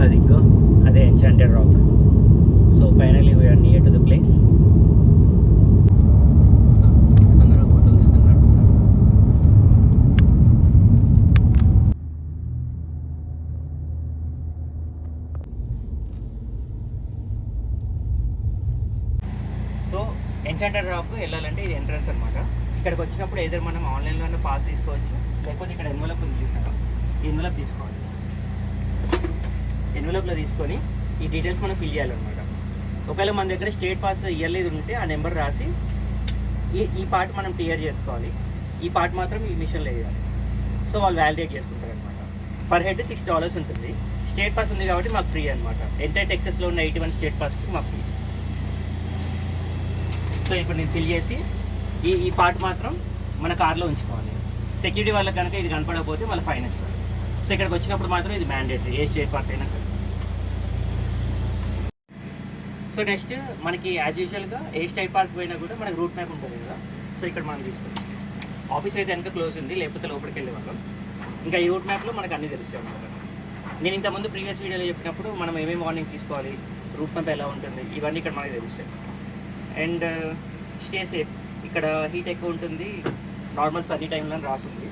అదిగో అదే Enchanted Rock. So finally we're near to the place. So Enchanted Rock వెళ్ళాలంటే ఇది ఎంట్రన్స్ అనమాట. ఇక్కడికి వచ్చినప్పుడు ఏదైనా మనం ఆన్లైన్లోనే పాస్ తీసుకోవచ్చు, లేకపోతే ఇక్కడ ఎన్వలప్ ఉంది చూసారా, ఈ ఎన్వలప్ తీసుకోవాలి. ఎన్వలప్లో తీసుకొని ఈ డీటెయిల్స్ మనం ఫిల్ చేయాలన్నమాట. ఒకవేళ మన దగ్గర స్టేట్ పాస్ ఇయర్లేదు ఉంటే ఆ నెంబర్ రాసి ఈ పార్ట్ మనం క్లియర్ చేసుకోవాలి. ఈ పార్ట్ మాత్రం ఈ మిషన్లో వేయాలి. సో వాళ్ళు వ్యాలిడేట్ చేసుకుంటారు అనమాట. పర్ హెడ్ $6 ఉంటుంది. స్టేట్ పాస్ ఉంది కాబట్టి మాకు ఫ్రీ అనమాట. ఎంటైర్ టెక్సస్లో ఉన్న 81 స్టేట్ పాస్కి మాకు ఫ్రీ. సో ఇప్పుడు నేను ఫిల్ చేసి ఈ పార్ట్ మాత్రం మన కార్లో ఉంచుకోవాలి. సెక్యూరిటీ వాళ్ళకి కనుక ఇది కనపడకపోతే మళ్ళీ ఫైన్ ఇస్తారు. సో ఇక్కడికి వచ్చినప్పుడు మాత్రం ఇది మ్యాండేటరీ, ఏ స్టేట్ పార్ట్ అయినా సరే. సో నెక్స్ట్ మనకి యాజ్ యూజువల్గా ఏ స్టేట్ పార్క్ పోయినా కూడా మనకి రూట్ మ్యాప్ ఉంటుంది కదా. సో ఇక్కడ మనం తీసుకోవచ్చు. ఆఫీస్ అయితే వెనక క్లోజ్ ఉంది, లేకపోతే లోపలికి వెళ్ళే వాళ్ళం. ఇంకా ఈ రూట్ మ్యాప్లో మనకు అన్నీ తెలుస్తాయి అన్నమాట. నేను ఇంతకుముందు ప్రీవియస్ వీడియోలో చెప్పినప్పుడు మనం ఏమేమి వార్నింగ్స్ తీసుకోవాలి, రూట్ మ్యాప్ ఎలా ఉంటుంది, ఇవన్నీ ఇక్కడ మనకి తెలుస్తాయి. And stay safe. ఇక్కడ హీట్ ఎక్కువ ఉంటుంది, నార్మల్ సన్నీ టైంలో రాస్తుంది.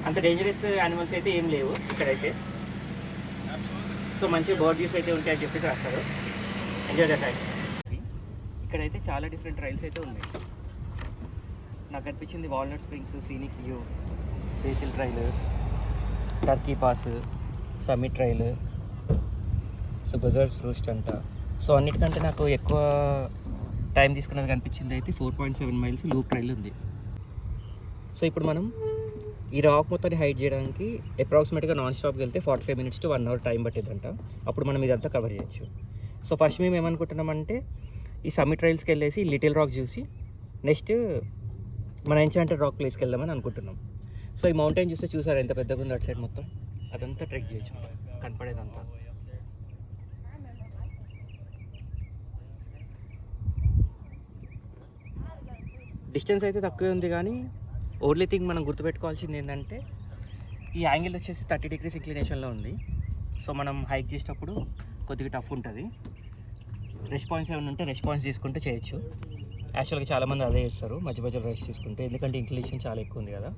అంత డేంజరస్ యానిమల్స్ అయితే ఏం లేవు ఇక్కడైతే. సో మంచి బర్డ్ వ్యూస్ అయితే ఉంటాయని చెప్పేసి రాస్తారు. Enjoy the time. ఇక్కడైతే చాలా డిఫరెంట్ ట్రైల్స్ అయితే ఉన్నాయి. నాకు అనిపించింది Walnut Springs, Scenic View, Basil Trail, Turkey Pass, Summit Trail, so Buzzards Roost అంట. సో అన్నిటికంటే నాకు ఎక్కువ టైం తీసుకున్నది కనిపించింది అయితే 4.7 మైల్స్ లూప్ ట్రైల్ ఉంది. సో ఇప్పుడు మనం ఈ రాక్ మొత్తాన్ని హైడ్ చేయడానికి అప్రాక్సిమేట్గా నాన్ స్టాప్కి వెళ్తే 45 minutes to 1 hour టైం పట్టిందంట. అప్పుడు మనం ఇదంతా కవర్ చేయొచ్చు. సో ఫస్ట్ మేము ఏమనుకుంటున్నామంటే ఈ సమ్మిట్ ట్రైల్స్కి వెళ్ళేసి లిటిల్ రాక్ చూసి నెక్స్ట్ మన ఎన్చాంటెడ్ రాక్ ప్లేస్కి వెళ్దామని అనుకుంటున్నాం. సో ఈ మౌంటైన్ చూస్తే చూసారు ఎంత పెద్దగా ఉంది అటు సైడ్ మొత్తం. అదంతా ట్రెక్ చేయొచ్చు కనపడేదంతా. డిస్టెన్స్ అయితే తక్కువే ఉంది, కానీ ఓన్లీ థింగ్ మనం గుర్తుపెట్టుకోవాల్సింది ఏంటంటే ఈ యాంగిల్ వచ్చేసి 30 degrees ఇంక్లినేషన్లో ఉంది. సో మనం హైక్ చేసేటప్పుడు కొద్దిగా టఫ్ ఉంటుంది. రెస్పాన్స్ ఏమైనా ఉంటే రెస్పాన్స్ తీసుకుంటే చేయొచ్చు. యాక్చువల్గా చాలామంది అదే చేస్తారు, మధ్య మధ్యలో రెస్ట్ తీసుకుంటే, ఎందుకంటే ఇంక్లినేషన్ చాలా ఎక్కువ ఉంది కదా.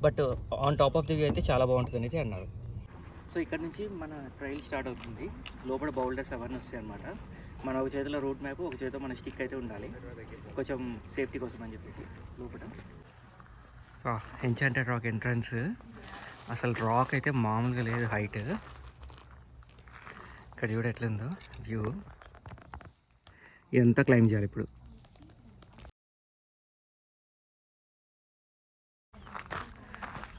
But on top of the view అయితే చాలా బాగుంటుంది అనేది అన్నారు. సో ఇక్కడ నుంచి మన ట్రైల్ స్టార్ట్ అవుతుంది. లోపల బౌల్డర్స్ అవన్నీ వస్తాయి అన్నమాట. మన ఒక చేతిలో రూట్ మ్యాప్, ఒక చేతిలో మన స్టిక్ అయితే ఉండాలి, కొంచెం సేఫ్టీ కోసం అని చెప్పేసి. లోపల ఎన్చాంటెడ్ రాక్ ఎంట్రన్స్. అసలు రాక్ అయితే మామూలుగా లేదు హైట్. ఇక్కడ చూడ ఎట్లుందో వ్యూ. ఇదంతా క్లైమ్ చేయాలి ఇప్పుడు.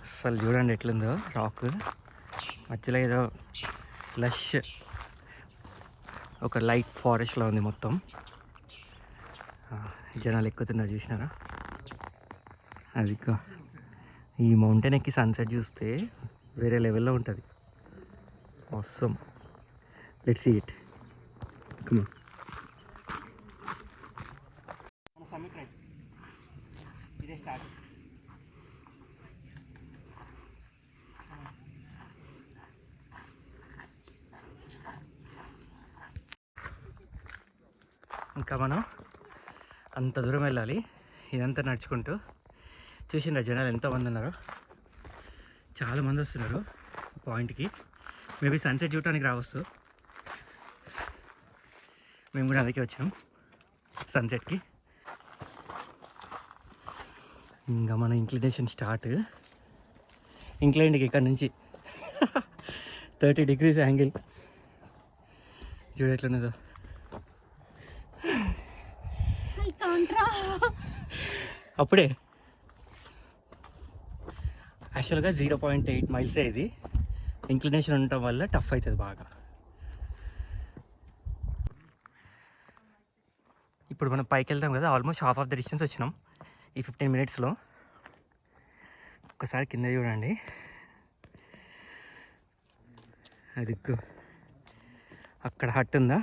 అసలు చూడండి ఎట్లుందో రాక్. మధ్యలో ఏదో లష్ ఒక లైట్ ఫారెస్ట్లో ఉంది మొత్తం. జనాలు ఎక్కుతున్నారు చూసినారా. అది ఈ మౌంటైన్ ఎక్కి సన్సెట్ చూస్తే వేరే లెవెల్లో ఉంటుంది. అవసరం. Let's see it. Come on. Summit ride ఇదే స్టార్ట్. ఇంకా మనం అంత దూరం వెళ్ళాలి, ఇదంతా నడుచుకుంటూ. చూసిండ్రా జనాలు ఎంతోమంది ఉన్నారో, చాలామంది వస్తున్నారు పాయింట్కి. మేబీ సన్సెట్ చూడటానికి రావచ్చు. మేము కూడా అందుకే వచ్చాం సన్సెట్కి. ఇంకా మన ఇంక్లినేషన్ స్టార్ట్. ఇంక్లైన్కి ఇక్కడ నుంచి 30 degrees యాంగిల్ చూడట్లున్నదో. అప్పుడే యాక్చువల్గా 0.8 మైల్సే ఇది. ఇంక్లినేషన్ ఉండటం వల్ల టఫ్ అవుతుంది బాగా. ఇప్పుడు మనం పైకి వెళ్తాం కదా, almost half of the distance వచ్చినాం ఈ 15 minutesలో. ఒక్కసారి కింద చూడండి, అది అక్కడ హట్ ఉందా,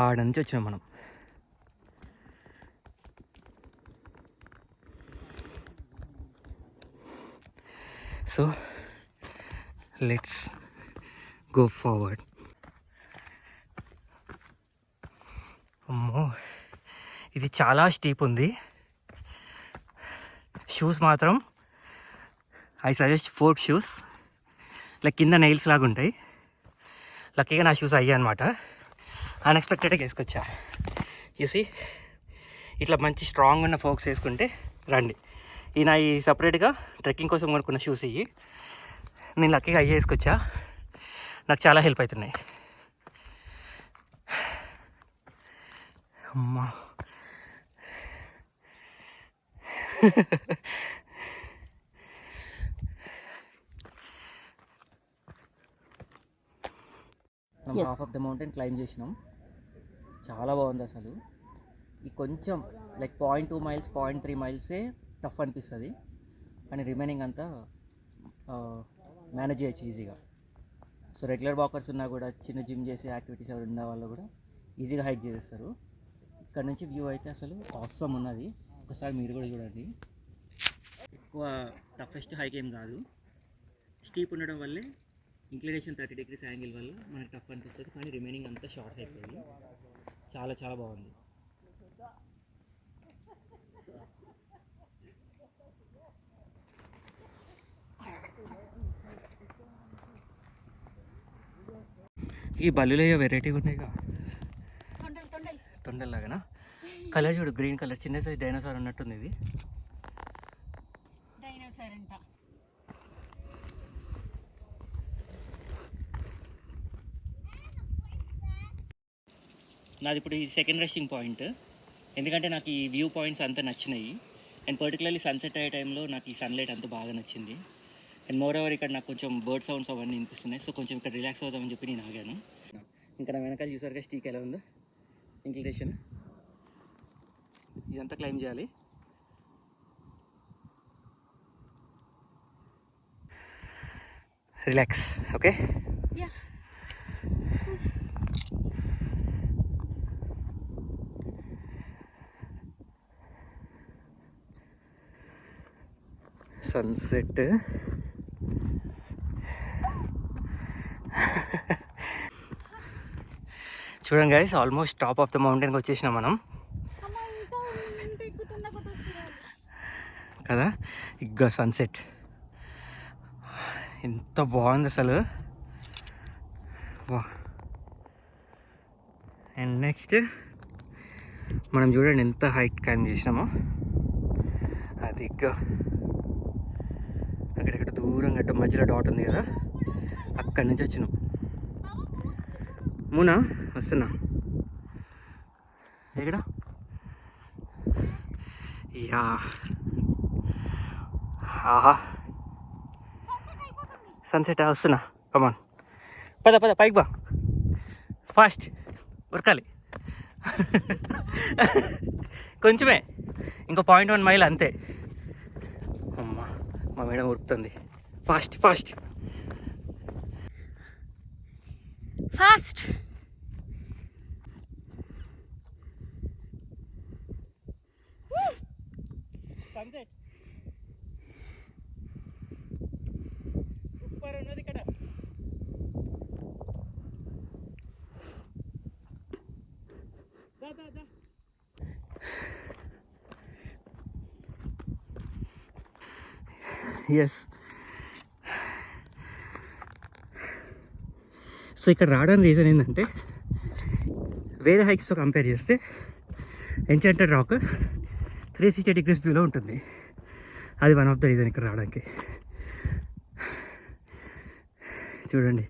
ఆడ నుంచి వచ్చినాం మనం. So let's go forward. అమ్మో, ఇది చాలా స్టీప్ ఉంది. షూస్ మాత్రం I suggest fork shoes. Like కింద నెయిల్స్ లాగా ఉంటాయి. లక్కీగా నా షూస్ అయ్యాయి అనమాట. అన్ఎక్స్పెక్టెడ్గా వేసుకొచ్చా. చూసి ఇట్లా మంచి స్ట్రాంగ్ ఉన్న ఫోక్స్ వేసుకుంటే రండి. ఈ సపరేట్గా ట్రెక్కింగ్ కోసం కొనుక్కున్న షూస్ ఇవి. నేను లక్కీగా అయ్యి వేసుకొచ్చా. నాకు చాలా హెల్ప్ అవుతున్నాయి. అమ్మా half of the mountain claim చేసినాం. చాలా బాగుంది అసలు. ఈ కొంచెం లైక్ 0.2 మైల్స్ 0.3 మైల్సే టఫ్ అనిపిస్తుంది, కానీ రిమైనింగ్ అంతా మేనేజ్ చేయొచ్చు ఈజీగా. సో రెగ్యులర్ వాకర్స్ ఉన్నా కూడా, చిన్న జిమ్ చేసే యాక్టివిటీస్ ఎవరు ఉన్న వాళ్ళు కూడా ఈజీగా హైక్ చేస్తారు. ఇక్కడ నుంచి వ్యూ అయితే అసలు ఆసమ్ ఉన్నది. ఒకసారి మీరు కూడా చూడండి. ఎక్కువ టఫెస్ట్ హైక్ ఏం కాదు. స్టీప్ ఉండడం వల్లే ఇంక్లినేషన్ 30 degrees యాంగిల్ వల్ల మనకు టఫ్ అనిపిస్తుంది, కానీ రిమైనింగ్ అంతా షార్ట్ హైక్ అయ్యి చాలా చాలా బాగుంది. ఈ బల్లులయ్యో వెరైటీగా ఉన్నాయిగా, తొండల్లాగానా. కలర్ చూడు, గ్రీన్ కలర్, చిన్న సైజ్ డైనోసార్ అన్నట్టుంది ఇది. డైనోసార్ అంట. నాది ఇప్పుడు ఈ సెకండ్ రెస్టింగ్ పాయింట్, ఎందుకంటే నాకు ఈ వ్యూ పాయింట్స్ అంతా నచ్చినాయి. అండ్ పర్టికులర్లీ సన్సెట్ అయ్యే టైంలో నాకు ఈ సన్లైట్ అంతా బాగా నచ్చింది. అండ్ మోర్ ఓవర్ ఇక్కడ నాకు కొంచెం బర్డ్ సౌండ్స్ అవన్నీ వినిపిస్తున్నాయి. సో కొంచెం ఇక్కడ రిలాక్స్ అవుదామని చెప్పి నేను ఆగాను. ఇంకా నా వెనకాల చూసారుగా స్టీక్ ఎలా ఉందో ఇంక్లినేషన్. ఇదంతా క్లైమ్ చేయాలి. రిలాక్స్. Okay, sunset. చూడండి guys, almost top of the మౌంటైన్కి వచ్చేసినాం మనం కదా. ఇగ్గ సన్సెట్ ఎంత బాగుంది అసలు. వా. అండ్ నెక్స్ట్ మనం చూడండి ఎంత హైట్ క్లైమ్ చేసినామో. అది అక్కడెక్కడ దూరం గట్ట మధ్యలో డాట్ ఉంది కదా, అక్కడి నుంచి వచ్చినాం. మూనా వస్తున్నా. ఎక్కడ? యా, ఆహా, సన్సెట్ వస్తున్నా. కమాన్, పద పద పైకి బా, ఫాస్ట్ ఉరకాలి. కొంచెమే, ఇంకో 0.1 మైల్ అంతే. అమ్మా, మా మేడం ఉరుకుతుంది. Fast fast fast. Sunset super ఉన్నది ఇక్కడ. ఎస్. సో ఇక్కడ రావడానికి రీజన్ ఏంటంటే, వేరే హైక్స్తో కంపేర్ చేస్తే ఎన్చాంటెడ్ రాక్ 360 degrees వ్యూలో ఉంటుంది. అది వన్ ఆఫ్ ద రీజన్ ఇక్కడ రావడానికి. చూడండి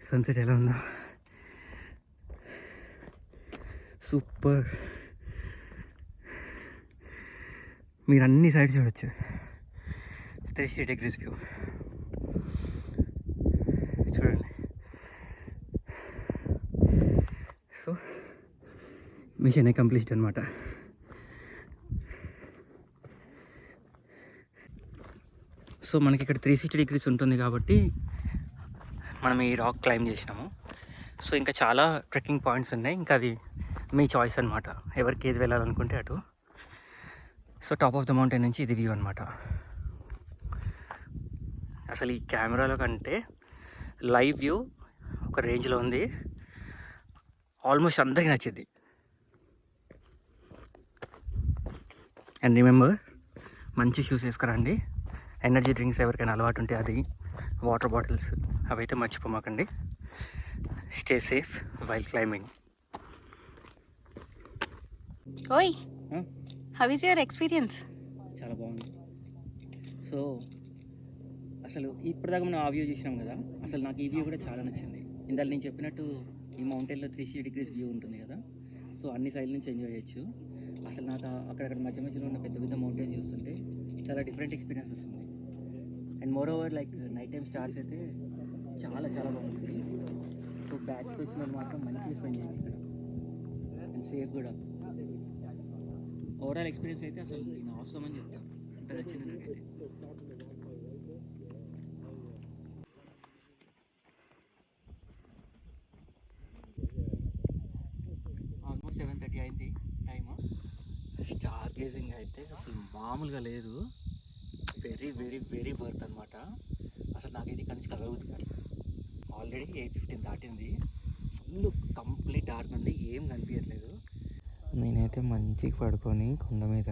సన్సెట్ ఎలా ఉందో, సూపర్. మీరు అన్ని సైడ్స్ చూడొచ్చు, 360 degrees వ్యూ. చూడండి. సో మిషన్ కంప్లీట్ అనమాట. సో మనకి ఇక్కడ 360 degrees ఉంటుంది కాబట్టి మనం ఈ రాక్ క్లైమ్ చేసినాము. సో ఇంకా చాలా ట్రెక్కింగ్ పాయింట్స్ ఉన్నాయి, ఇంకా అది మీ చాయిస్ అనమాట, ఎవరికి ఏది వెళ్ళాలనుకుంటే అటు. So top of the mountain నుంచి ఇది వ్యూ అనమాట. అసలు ఈ కెమెరాలో కంటే లైవ్ వ్యూ ఒక రేంజ్లో ఉంది, ఆల్మోస్ట్ అందరికి నచ్చింది. అండ్ రిమెంబర్, మంచి షూస్ వేసుకురండి. ఎనర్జీ డ్రింక్స్ ఎవరికైనా అలవాటు ఉంటే అది, వాటర్ బాటిల్స్ అవైతే మర్చిపోమాకండి. Stay safe while climbing. ఓయ్, హౌ ఇస్ యువర్ ఎక్స్పీరియన్స్? చాలా బాగుంది. సో అసలు ఇప్పటిదాకా మనం ఆ వ్యూ చూసినాం కదా, అసలు నాకు ఈ వ్యూ కూడా చాలా నచ్చింది. ఇందాక నేను చెప్పినట్టు ఈ మౌంటైన్లో 360 degrees వ్యూ ఉంటుంది కదా, సో అన్ని సైడ్ నుంచి ఎంజాయ్ చేయొచ్చు. అసలు నాకు అక్కడక్కడ మధ్య మధ్యలో ఉన్న పెద్ద పెద్ద మౌంటైన్స్ చూస్తుంటే చాలా డిఫరెంట్ ఎక్స్పీరియన్స్ వస్తుంది. And more over like night time stars అయితే చాలా చాలా బాగుంటుంది. సో బ్యాచ్తో వచ్చిన వాళ్ళు మాత్రం మంచిగా స్పెండ్ చేయొచ్చు ఇక్కడ, అండ్ సేఫ్ కూడా. ఓవరాల్ ఎక్స్పీరియన్స్ అయితే అసలు నేను అవసరం అని చెప్తాను, అంత నచ్చింది నాకైతే. ఆల్మోస్ట్ 7:30 అయింది టైము. స్టార్ గేజింగ్ అయితే అసలు మామూలుగా లేదు, వెరీ వెరీ వెరీ వర్త్ అనమాట. అసలు నాకైతే ఇక్కడ నుంచి కలగవుతుంది కాదు. ఆల్రెడీ 8:15 దాటింది, ఫుల్ కంప్లీట్ డార్క్ ఉంది, ఏం కనిపించట్లేదు. నేనైతే మంచిగా పడుకొని కొండ మీద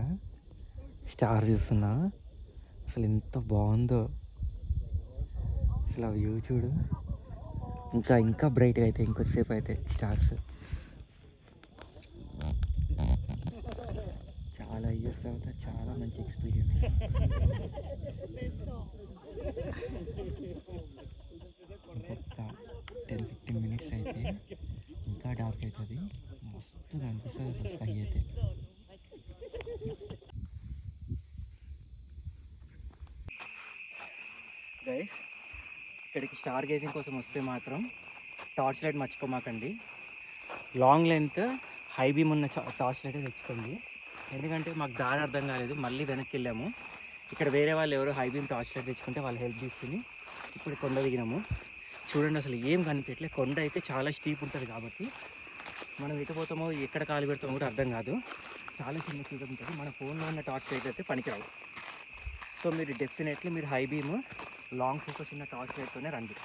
స్టార్ చూస్తున్నా, అసలు ఎంత బాగుందో. అసలు ఆ వ్యూ చూడు, ఇంకా ఇంకా బ్రైట్గా అయితే ఇంకొద్దిసేపు అయితే స్టార్స్. చాలా ఇయర్స్ తర్వాత చాలా మంచి ఎక్స్పీరియన్స్. ఇంకొక 10-15 మినిట్స్ అయితే ఇంకా డార్క్ అవుతుంది, మస్తుగా అనిపిస్తుంది అసలు స్కై అయితే. గైస్, ఇక్కడికి స్టార్ గేజింగ్ కోసం వస్తే మాత్రం టార్చ్ లైట్ మర్చిపోమాకండి. లాంగ్ లెంత్ హై బీమ్ ఉన్న టార్చ్ లైట్ తెచ్చుకోండి. ఎందుకంటే మాకు దారి అర్థం కాలేదు, మళ్ళీ వెనక్కి వెళ్ళాము. ఇక్కడ వేరే వాళ్ళు ఎవరో హై బీమ్ టార్చ్ లైట్ తెచ్చుకుంటే వాళ్ళు హెల్ప్ తీసుకుని ఇప్పుడు కొండ దిగినాము. చూడండి అసలు ఏం కనిపించట్లేదు, కొండ అయితే చాలా స్టీప్ ఉంటుంది కాబట్టి మనం ఎటు పోతామో ఎక్కడ కాలు పెడతామో కూడా అర్థం కాదు, చాలా చిన్న చీకటి ఉంటుంది. మన ఫోన్లో ఉన్న టార్చ్ లైట్ అయితే పనికిరావు. సో మీరు డెఫినెట్లీ మీరు హై బీమ్ లాంగ్ ఫోకస్ ఉన్న టార్చ్ లైట్తోనే రండి.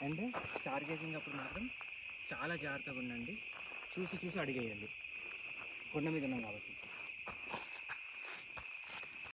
అండ్ స్టార్ గేజింగ్ అప్పుడు మాత్రం చాలా జాగ్రత్తగా ఉండండి, చూసి చూసి అడిగేయండి, కొండ మీద ఉన్నాం కాబట్టి.